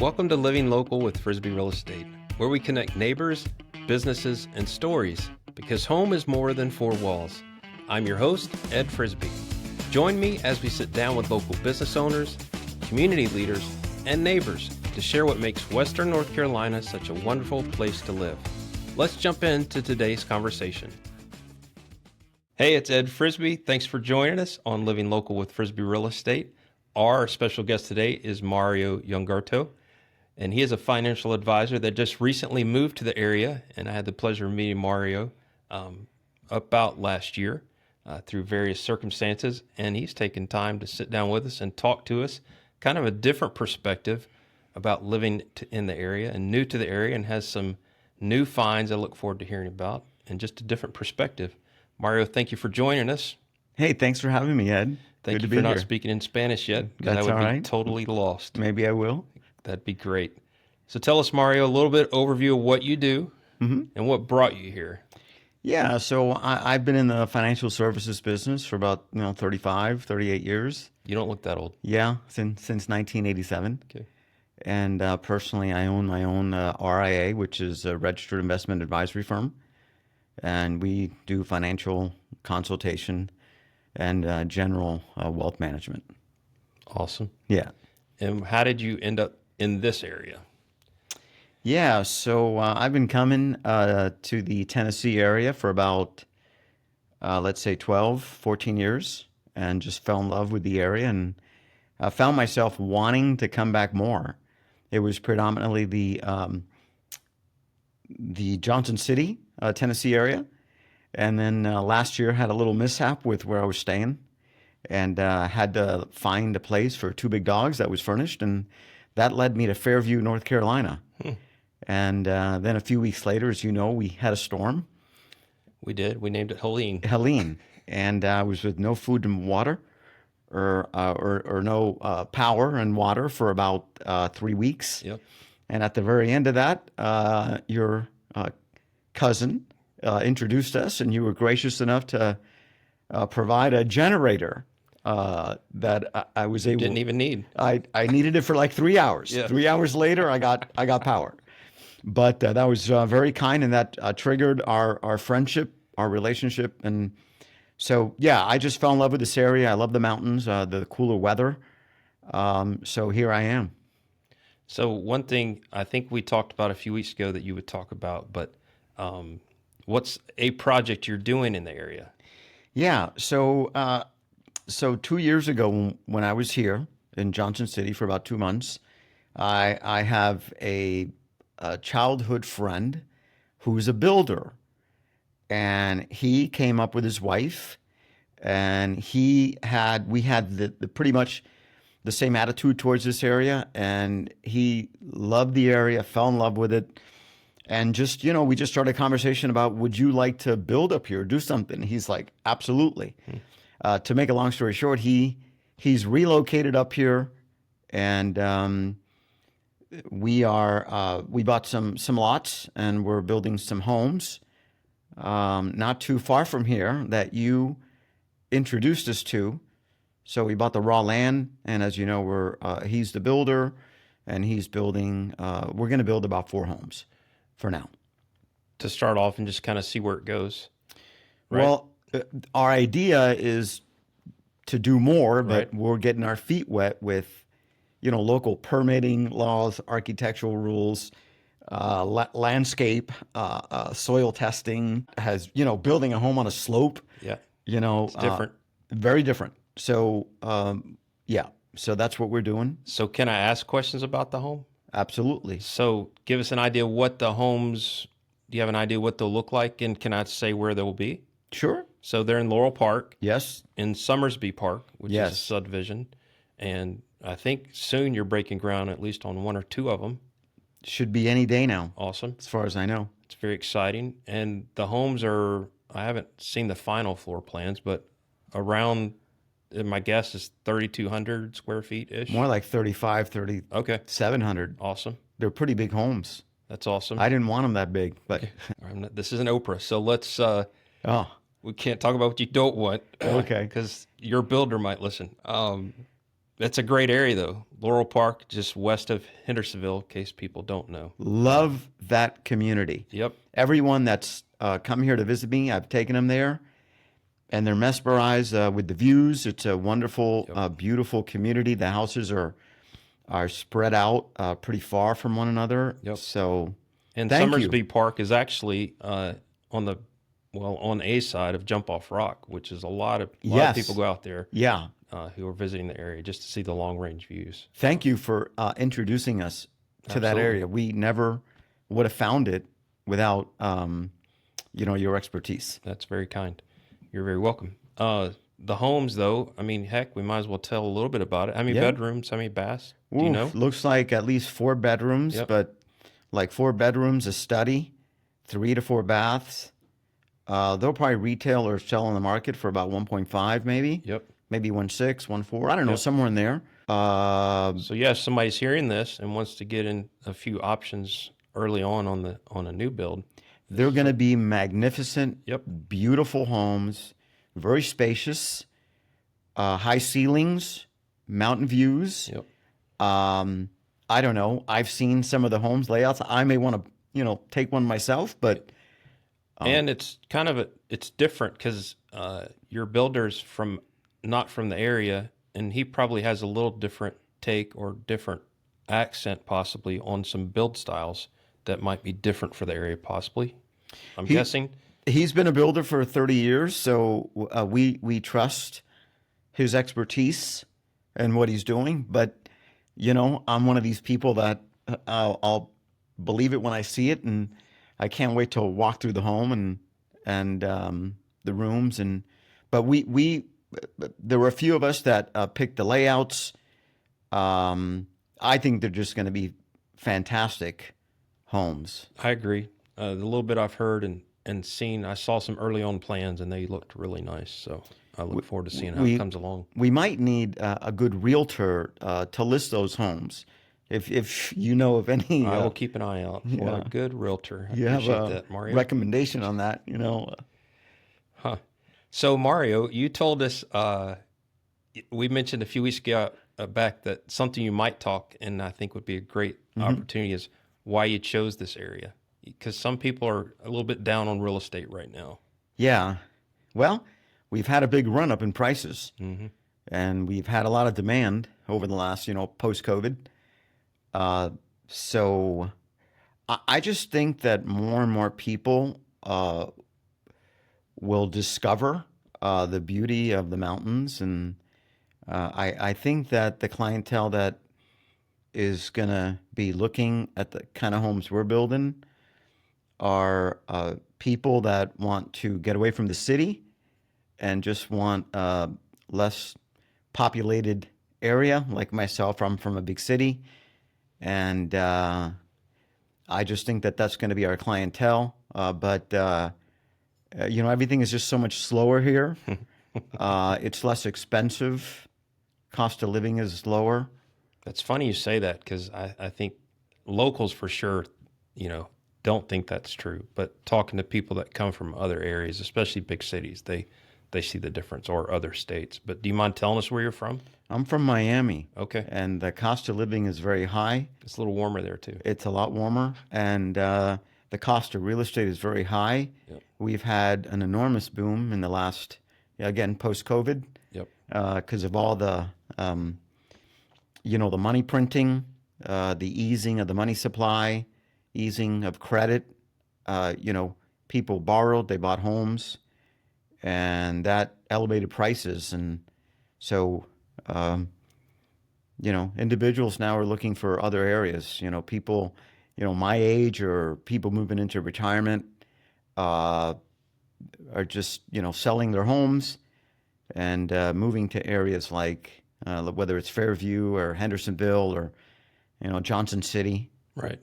Welcome to Living Local with Frisbee Real Estate, where we connect neighbors, businesses, and stories, because home is more than four walls. I'm your host, Ed Frisbee. Join me as we sit down with local business owners, community leaders, and neighbors to share what makes Western North Carolina such a wonderful place to live. Let's jump into today's conversation. Hey, it's Ed Frisbee. Thanks for joining us on Living Local with Frisbee Real Estate. Our special guest today is Mario Yngerto, and he is a financial advisor that just recently moved to the area, and I had the pleasure of meeting Mario about last year through various circumstances, and he's taken time to sit down with us and talk to us, kind of a different perspective about living in the area and new to the area, and has some new finds I look forward to hearing about and just a different perspective. Mario, thank you for joining us. Hey, thanks for having me, Ed. Thank you for not speaking in Spanish yet, because I would be totally lost. Maybe I will. That'd be great. So tell us, Mario, a little bit overview of what you do and what brought you here. Yeah, so I've been in the financial services business for about 38 years. You don't look that old. Yeah, since 1987. Okay. And personally, I own my own RIA, which is a registered investment advisory firm. And we do financial consultation and general wealth management. Awesome. Yeah. And how did you end up in this area? Yeah, so I've been coming to the Tennessee area for about, let's say 12, 14 years, and just fell in love with the area, and I found myself wanting to come back more. It was predominantly the Johnson City, Tennessee area. And then last year had a little mishap with where I was staying, and had to find a place for two big dogs that was furnished, and that led me to Fairview, North Carolina. And then a few weeks later, as you know, we had a storm. We did. We named it Helene. Helene. And I was with no food and water or no power and water for about 3 weeks. Yep. And at the very end of that, your cousin introduced us, and you were gracious enough to provide a generator that I was able. Didn't even need. I needed it for like 3 hours. Yeah. 3 hours later, I got power. But that was very kind, and that triggered our friendship, our relationship, and so yeah, I just fell in love with this area. I love the mountains, the cooler weather. So here I am. So one thing I think we talked about a few weeks ago that you would talk about, but what's a project you're doing in the area? Yeah, so 2 years ago when I was here in Johnson City for about 2 months, I have a childhood friend who's a builder, and he came up with his wife, and we had the pretty much the same attitude towards this area, and he loved the area, fell in love with it. And just, we just started a conversation about, would you like to build up here, do something? He's like, absolutely. To make a long story short, he's relocated up here, and we bought some lots, and we're building some homes not too far from here that you introduced us to. So we bought the raw land, and as you know, he's the builder, and he's building. We're going to build about 4 homes for now. To start off and just kind of see where it goes. Right? Well, our idea is to do more, but right. We're getting our feet wet with, local permitting laws, architectural rules, landscape, soil testing. Building a home on a slope. Yeah, it's different. Very different. So, so that's what we're doing. So can I ask questions about the home? Absolutely. So give us an idea what the homes, do you have an idea what they'll look like, and can I say where they'll be? Sure. So they're in Laurel Park. Yes. In Summersby Park, which yes. is a subdivision. And I think soon you're breaking ground at least on 1 or 2 of them. Should be any day now. Awesome. As far as I know. It's very exciting. And the homes are, I haven't seen the final floor plans, but around, my guess is 3,200 square feet-ish. More like 3,700. Okay. 700. Awesome. They're pretty big homes. That's awesome. I didn't want them that big, but this isn't Oprah, so let's. We can't talk about what you don't want. Okay. Because your builder might listen. That's a great area, though. Laurel Park, just west of Hendersonville, in case people don't know. Love that community. Yep. Everyone that's come here to visit me, I've taken them there, and they're mesmerized with the views. It's a wonderful, Yep. beautiful community. The houses are spread out pretty far from one another. Yep. So, And thank you. Summersby Park is actually on A side of Jump Off Rock, which is a lot of Yes. people go out there Yeah. who are visiting the area just to see the long range views. Thank you for introducing us to that Absolutely. area. We never would have found it without, your expertise. That's very kind. You're very welcome. The homes, though, I mean, heck, we might as well tell a little bit about it. How many Yeah. bedrooms? How many baths? Do you Oof, know? looks like at least 4 bedrooms, Yep. but like 4 bedrooms, a study, 3 to 4 baths. They'll probably retail or sell on the market for about 1.5, maybe. Yep. Maybe 1.6, 1.4. I don't know, Yep. somewhere in there. So yeah, if somebody's hearing this and wants to get in a few options early on a new build. They're going to be magnificent, Yep. beautiful homes, very spacious, high ceilings, mountain views. Yep. I don't know. I've seen some of the homes layouts. I may want to, take one myself, but And it's kind of it's different because your builder's not from the area, and he probably has a little different take or different accent possibly on some build styles that might be different for the area possibly. I'm guessing. he's been a builder for 30 years, so we trust his expertise and what he's doing. But I'm one of these people that I'll believe it when I see it, and I can't wait to walk through the home and the rooms. But we there were a few of us that picked the layouts. I think they're just going to be fantastic homes. I agree. The little bit I've heard and seen, I saw some early on plans and they looked really nice. So I look forward to seeing how it comes along. We might need a good realtor to list those homes. If you know of any, I will keep an eye out for a good realtor. I you have appreciate a that, Mario. recommendation on that, Huh. So Mario, you told us we mentioned a few weeks ago back that something you might talk and I think would be a great opportunity is why you chose this area. Because some people are a little bit down on real estate right now. Yeah. Well, we've had a big run up in prices, and we've had a lot of demand over the last, post-COVID. So I just think that more and more people will discover the beauty of the mountains, and I think that the clientele that is going to be looking at the kind of homes we're building are people that want to get away from the city and just want a less populated area. Like myself, I'm from a big city, and I just think that that's going to be our clientele. But everything is just so much slower here. It's less expensive. Cost of living is lower. That's funny you say that because I think locals for sure, don't think that's true. But talking to people that come from other areas, especially big cities, they see the difference, or other states. But do you mind telling us where you're from? I'm from Miami. Okay. And the cost of living is very high. It's a little warmer there too. It's a lot warmer, and the cost of real estate is very high. Yep. We've had an enormous boom in the last, again, post-COVID, Yep. because of all the, the money printing, the easing of the money supply, easing of credit. People borrowed, they bought homes, and that elevated prices. And so, individuals now are looking for other areas. People, my age or people moving into retirement are just, selling their homes and moving to areas like whether it's Fairview or Hendersonville or, Johnson City. Right.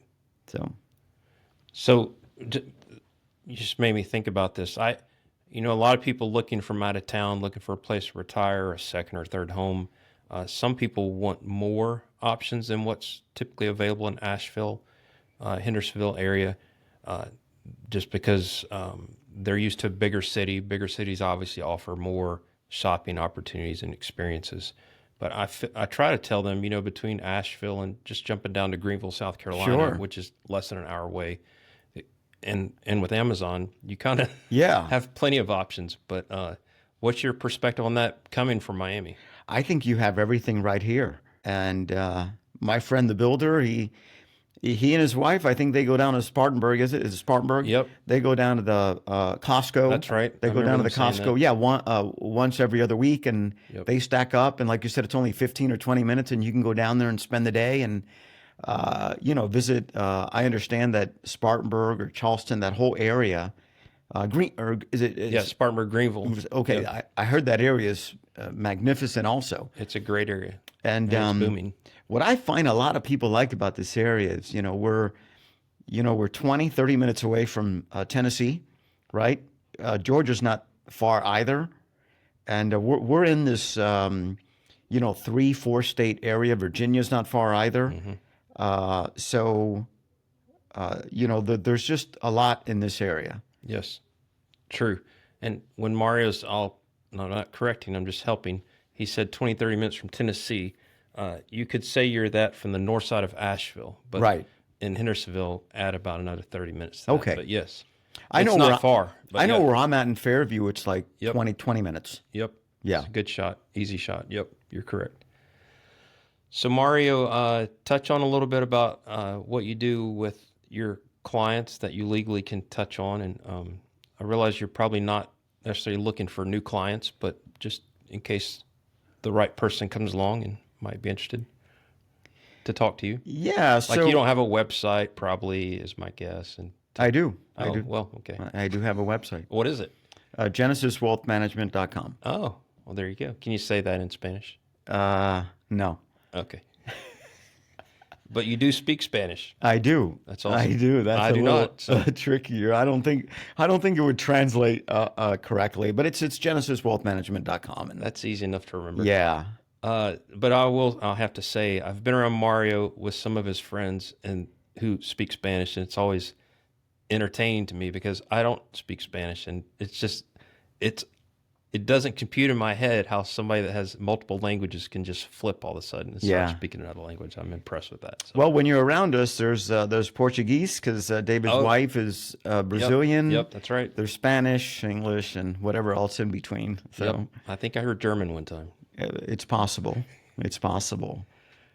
So You just made me think about this. A lot of people looking from out of town, looking for a place to retire, a second or third home. Some people want more options than what's typically available in Asheville, Hendersonville area, just because they're used to a bigger city. Bigger cities obviously offer more shopping opportunities and experiences. But I try to tell them, between Asheville and just jumping down to Greenville, South Carolina, Sure. which is less than an hour away, and with Amazon, you kind of Yeah. have plenty of options. But what's your perspective on that coming from Miami? I think you have everything right here. And my friend, the builder, he and his wife, I think they go down to Spartanburg. Is it Spartanburg? Yep. They go down to the Costco. That's right. They I go down to remember the them saying Costco. that. Yeah, once every other week, and Yep. they stack up. And like you said, it's only 15 or 20 minutes, and you can go down there and spend the day and visit. I understand that Spartanburg or Charleston, that whole area, Green or is it? Yeah, Spartanburg, Greenville. Okay, Yep. I heard that area is magnificent also. It's a great area. And It's booming. what I find a lot of people like about this area is, we're 20, 30 minutes away from Tennessee, right? Georgia's not far either. And we're in this, 3, 4 state area. Virginia's not far either. There's just a lot in this area. Yes, true. And when Mario's no, not correcting, I'm just helping. He said 20, 30 minutes from Tennessee. You could say you're that from the north side of Asheville, but Right. in Hendersonville, add about another 30 minutes to that. Okay. But yes, I know it's where not far. But I know yeah. where I'm at in Fairview. It's like Yep. 20 minutes. Yep. Yeah. It's a good shot. Easy shot. Yep. You're correct. So Mario, touch on a little bit about what you do with your clients that you legally can touch on. And I realize you're probably not necessarily looking for new clients, but just in case the right person comes along and might be interested to talk to you. Yeah. Like So you don't have a website, probably is my guess. And I do. I oh, do. well, okay. I do have a website. What is it? GenesisWealthManagement.com. Oh, well, there you go. Can you say that in Spanish? No. Okay. But you do speak Spanish. I do. That's awesome. I do. That's I a do little not, so- trickier. I don't think it would translate correctly, but it's GenesisWealthManagement.com. And That's easy enough to remember. yeah. But I'll have to say, I've been around Mario with some of his friends and who speak Spanish, and it's always entertaining to me because I don't speak Spanish, and it doesn't compute in my head how somebody that has multiple languages can just flip all of a sudden and start Yeah. speaking another language. I'm impressed with that. So. Well, when you're around us, there's Portuguese because David's Oh. wife is Brazilian. Yep, that's right. There's Spanish, English, and whatever else in between. So Yep. I think I heard German one time. it's possible. It's possible.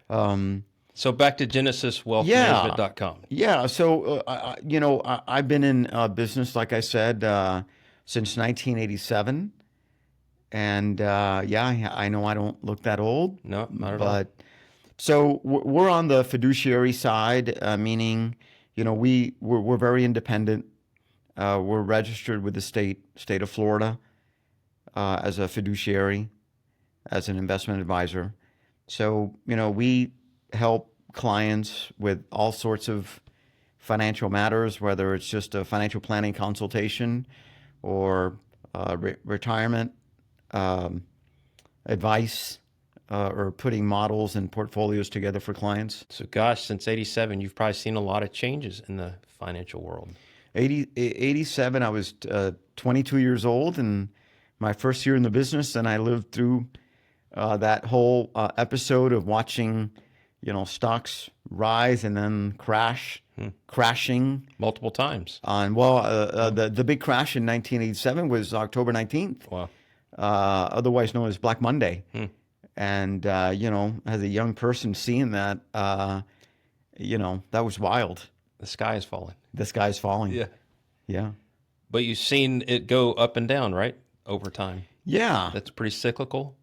So back to GenesisWealthManagement.com. Yeah. So, I've been in business, like I said, since 1987. And I know I don't look that old. No, not at all. But so we're on the fiduciary side, meaning, we're very independent. We're registered with the state of Florida as a fiduciary, as an investment advisor. So, we help clients with all sorts of financial matters, whether it's just a financial planning consultation or retirement advice or putting models and portfolios together for clients. So gosh, since 87, you've probably seen a lot of changes in the financial world. 87, I was 22 years old and my first year in the business, and I lived through that whole episode of watching, stocks rise and then crashing Multiple times. the big crash in 1987 was October 19th, Wow. otherwise known as Black Monday. And, as a young person seeing that, that was wild. The sky is falling. The sky's falling. Yeah. But you've seen it go up and down, right? Over time. Yeah. That's pretty cyclical.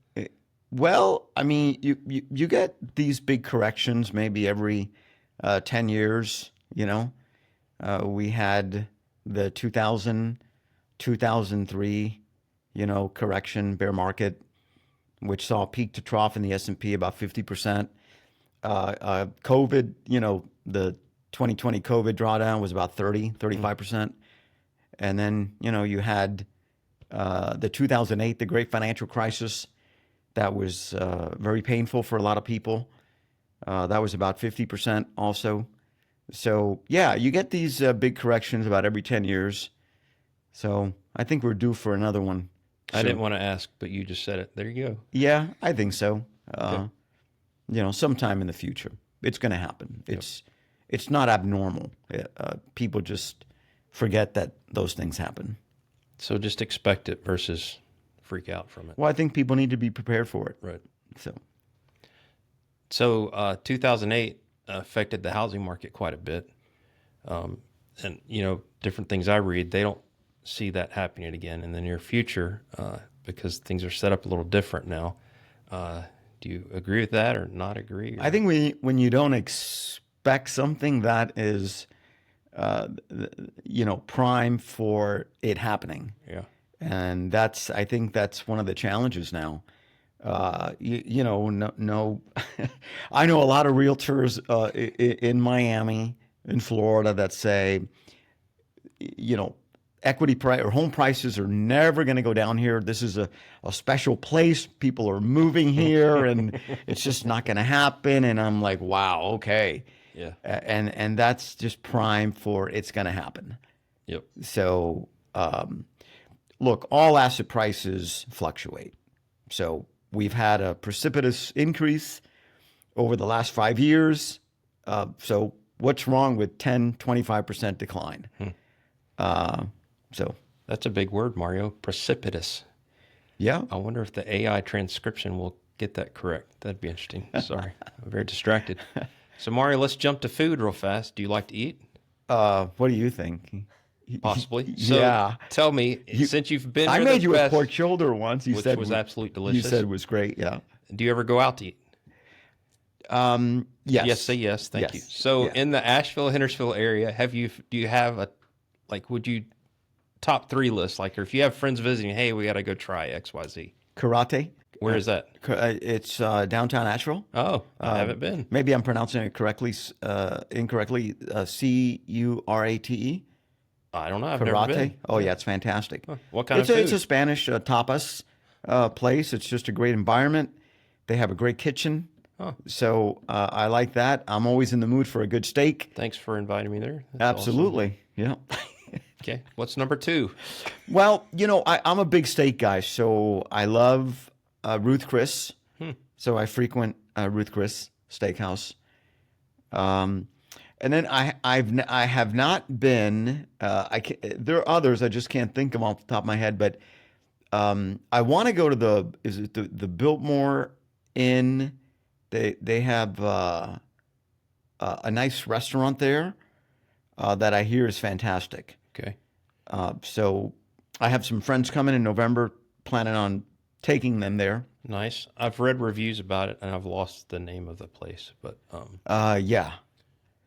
Well, I mean, you get these big corrections maybe every 10 years, we had the 2003, correction, bear market, which saw peak to trough in the S&P about 50%. COVID, the 2020 COVID drawdown was about 35%. And then, you had the 2008, the great financial crisis. That was very painful for a lot of people. That was about 50% also. So, yeah, you get these big corrections about every 10 years. So I think we're due for another one. I didn't want to ask, but you just said it. There you go. Yeah, I think so. Uh, sometime in the future, it's going to happen. It's not abnormal. People just forget that those things happen. So just expect it versus freak out from it. Well, I think people need to be prepared for it. Right. So 2008 affected the housing market quite a bit. And, different things I read, they don't see that happening again in the near future because things are set up a little different now. Do you agree with that or not agree? I think when you don't expect something that is, prime for it happening. Yeah. And I think that's one of the challenges now. No, I know a lot of realtors in Miami, in Florida, that say, equity price or home prices are never going to go down here. This is a special place. People are moving here, and it's just not going to happen. And I'm like, wow, okay, yeah, and that's just prime for it's going to happen. Yep. So, look, all asset prices fluctuate. So we've had a precipitous increase over the last 5 years. So what's wrong with 10, 25% decline? So that's a big word, Mario. Precipitous. Yeah. I wonder if the AI transcription will get that correct. That'd be interesting. Sorry, I'm very distracted. So Mario, let's jump to food real fast. Do you like to eat? What do you think? Possibly. So Yeah. Tell me, since you've been I here made the you a past, pork shoulder once. You which said was absolutely delicious. You said it was great. Yeah. Do you ever go out to eat? Yes. Yes, say yes. Thank Yes. you. So Yeah. in the Asheville, Hendersonville area, do you have would you top 3 list? Like, or if you have friends visiting, hey, we got to go try XYZ. Karate. Where is that? It's downtown Asheville. Oh, I haven't been. Maybe I'm pronouncing it incorrectly. Curate. I don't know. I've never been. Karate. Oh, yeah, it's fantastic. Huh. What kind of It's food? a Spanish tapas place. It's just a great environment. They have a great kitchen. Huh. So I like that. I'm always in the mood for a good steak. Thanks for inviting me there. That's Absolutely. Yeah. awesome. Okay. What's number 2? Well, I'm a big steak guy, so I love Ruth Chris. So I frequent Ruth Chris Steakhouse. And then I have not been. There are others I just can't think of off the top of my head, but I want to go to the Biltmore Inn. They have a nice restaurant there that I hear is fantastic. Okay. So I have some friends coming in November, planning on taking them there. Nice. I've read reviews about it, and I've lost the name of the place. But Yeah.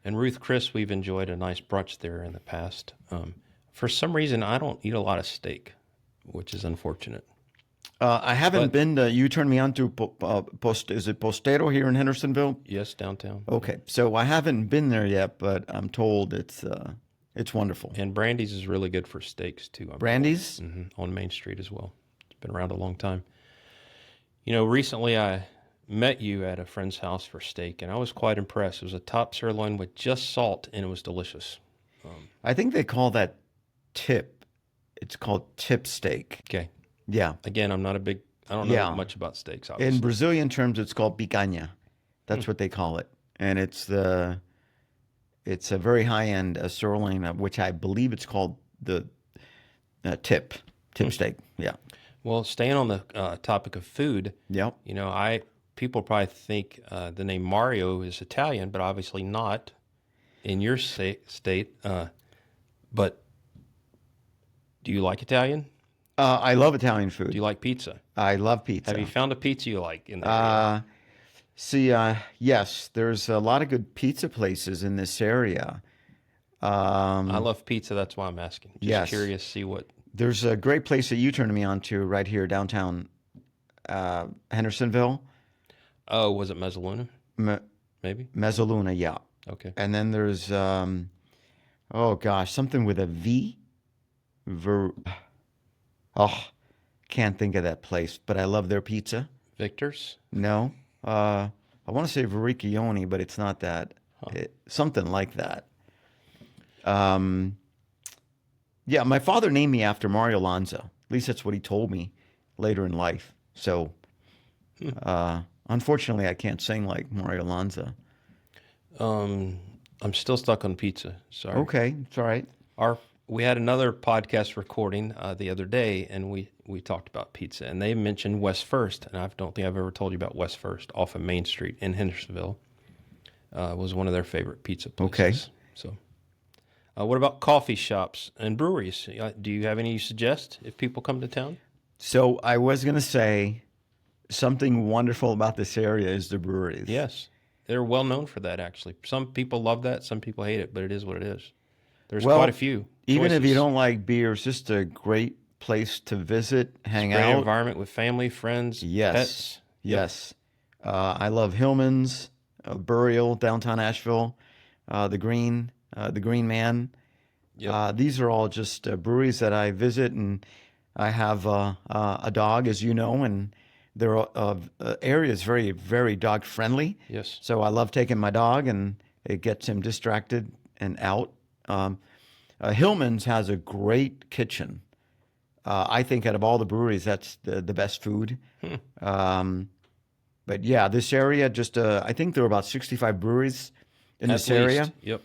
and Ruth Chris, we've enjoyed a nice brunch there in the past. For some reason, I don't eat a lot of steak, which is unfortunate. I haven't been to. You turned me on to is it Postero here in Hendersonville? Yes, downtown. Okay, so I haven't been there yet, but I'm told it's wonderful. And Brandy's is really good for steaks too. Brandy's? On Main Street as well. It's been around a long time. Recently I met you at a friend's house for steak, and I was quite impressed. It was a top sirloin with just salt, and it was delicious. I think they call that tip. It's called tip steak. Okay. Yeah. Again, I don't know much about steaks, obviously. In Brazilian terms, it's called picanha. That's what they call it, and it's a very high end sirloin, which I believe it's called the tip steak. Yeah. Well, staying on the topic of food, Yep. people probably think the name Mario is Italian, but obviously not in your state. But do you like Italian? I love Italian food. Do you like pizza? I love pizza. Have you found a pizza you like in the area? Yes, there's a lot of good pizza places in this area. I love pizza. That's why I'm asking. Just Yes. curious, see what. There's a great place that you turned me on to right here downtown Hendersonville. Oh, was it Mezzaluna? Maybe. Mezzaluna, yeah. Okay. And then there's, something with a V. Can't think of that place, but I love their pizza. Victor's? No. I want to say Verricchioni, but it's not that. Something like that. Yeah, my father named me after Mario Lanza. At least that's what he told me later in life. So, Unfortunately, I can't sing like Mario Lanza. I'm still stuck on pizza. Sorry. Okay, it's all right. Our We had another podcast recording the other day, and we talked about pizza, and they mentioned West First, and I don't think I've ever told you about West First off of Main Street in Hendersonville. Was one of their favorite pizza places. Okay. So, what about coffee shops and breweries? Do you have any you suggest if people come to town? So I was going to say something wonderful about this area is the breweries. Yes, they're well known for that. Actually, some people love that, some people hate it, but it is what it is. There's Well, quite a few. Even if you choices. don't like beer, it's just a great place to visit, hang Great out. environment with family, friends, Yes. pets. Yes. I love Hillman's, Burial, downtown Asheville, the Green Man. Yep. These are all just breweries that I visit, and I have a dog, as you know, and their area is very, very dog friendly. Yes. So I love taking my dog, and it gets him distracted and out. Hillman's has a great kitchen. I think out of all the breweries, that's the best food. But yeah, this area just I think there are about 65 breweries in this area. Yep.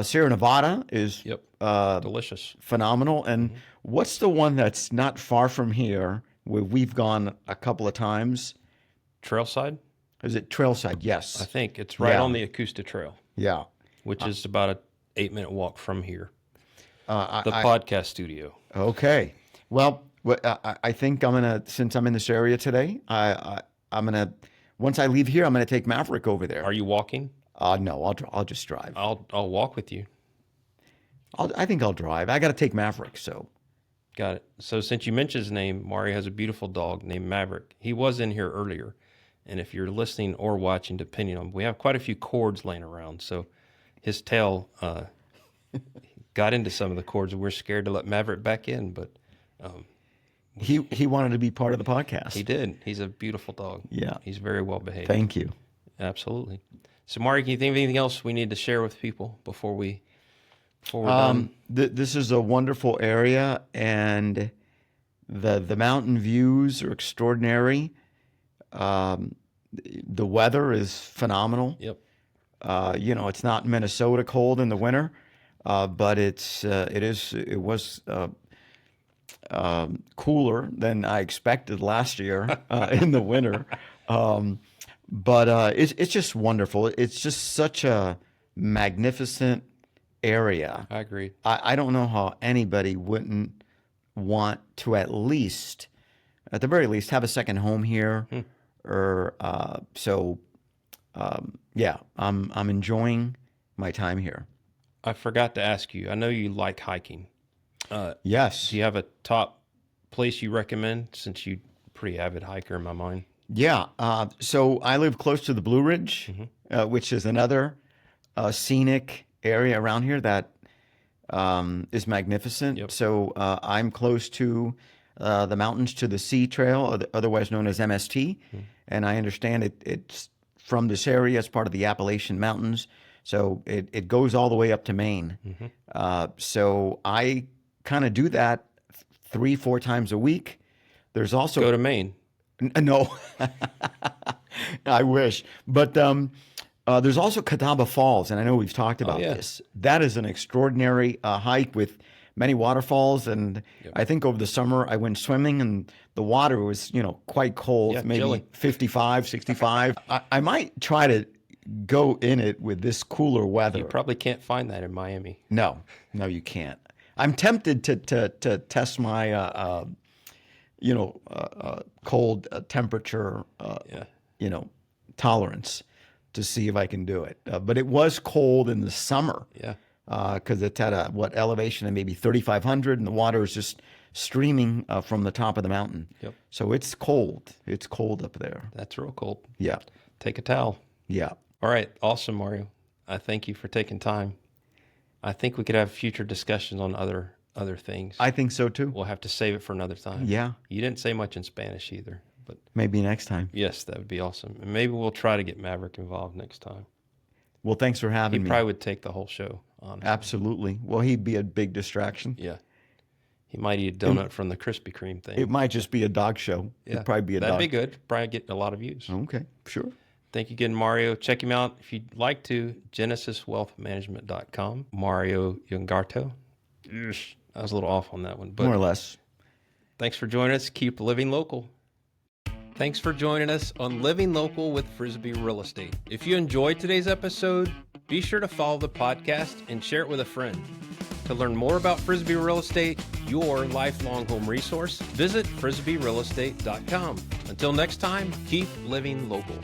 Sierra Nevada is Yep. Delicious. phenomenal. And what's the one that's not far from here where we've gone a couple of times? Trailside? Is it Trailside? I Yes. think it's right Yeah. on the Acoustic Trail, Yeah. which is about a 8-minute walk from here. Uh, The I, podcast studio. Okay. Well, I think I'm gonna, since I'm in this area today, I'm gonna, once I leave here, I'm gonna take Maverick over there. Are you walking? No, I'll just drive. I'll walk with you. I think I'll drive. I got to take Maverick, so. Got it. So since you mentioned his name, Mario has a beautiful dog named Maverick. He was in here earlier, and if you're listening or watching, depending on, we have quite a few cords laying around. So his tail got into some of the cords, and we're scared to let Maverick back in, but He wanted to be part of the podcast. he did. He's a beautiful dog. Yeah. He's very well behaved. Thank you. Absolutely. So, Mario, can you think of anything else we need to share with people before we're done? This is a wonderful area, and the mountain views are extraordinary. The weather is phenomenal. Yep. It's not Minnesota cold in the winter, but it was cooler than I expected last year in the winter. But it's just wonderful. It's just such a magnificent area. I agree. I don't know how anybody wouldn't want to at the very least, have a second home here. Or yeah, I'm enjoying my time here. I forgot to ask you. I know you like hiking. Yes. Do you have a top place you recommend, since you're a pretty avid hiker in my mind? Yeah. So I live close to the Blue Ridge, which is another scenic area around here that is magnificent. Yep. So I'm close to the Mountains to the Sea Trail, otherwise known as MST. And I understand it's from this area. It's part of the Appalachian Mountains. So it goes all the way up to Maine. So I kind of do that 3-4 times a week. There's also Go to Maine. No, I wish. But there's also Catawba Falls, and I know we've talked about yeah. this. That is an extraordinary hike with many waterfalls, and I think over the summer I went swimming, and the water was, quite cold, Yeah, maybe chilly. 55, 65. I might try to go in it with this cooler weather. You probably can't find that in Miami. No, you can't. I'm tempted to test my cold temperature, tolerance to see if I can do it. But it was cold in the summer. Yeah. Because it's at elevation of maybe 3,500, and the water is just streaming from the top of the mountain. Yep. So it's cold. It's cold up there. That's real cold. Yeah. Take a towel. Yeah. All right. Awesome, Mario. I thank you for taking time. I think we could have future discussions on other things. I think so too. We'll have to save it for another time. Yeah. You didn't say much in Spanish either, but Maybe next time. yes, that would be awesome. And maybe we'll try to get Maverick involved next time. Well, thanks for He having me. probably would take the whole show, honestly. Absolutely. Well, he'd be a big distraction. Yeah. He might eat a donut from the Krispy Kreme thing. It might just be a dog show. Yeah, It'd probably be a that'd dog. be good. Probably get a lot of views. Okay, sure. Thank you again, Mario. Check him out if you'd like to. GenesisWealthManagement.com. Mario Yngerto. I was a little off on that one, but More or less. thanks for joining us. Keep living local. Thanks for joining us on Living Local with Frisbee Real Estate. If you enjoyed today's episode, be sure to follow the podcast and share it with a friend. To learn more about Frisbee Real Estate, your lifelong home resource, visit frisbeerealestate.com. Until next time, keep living local.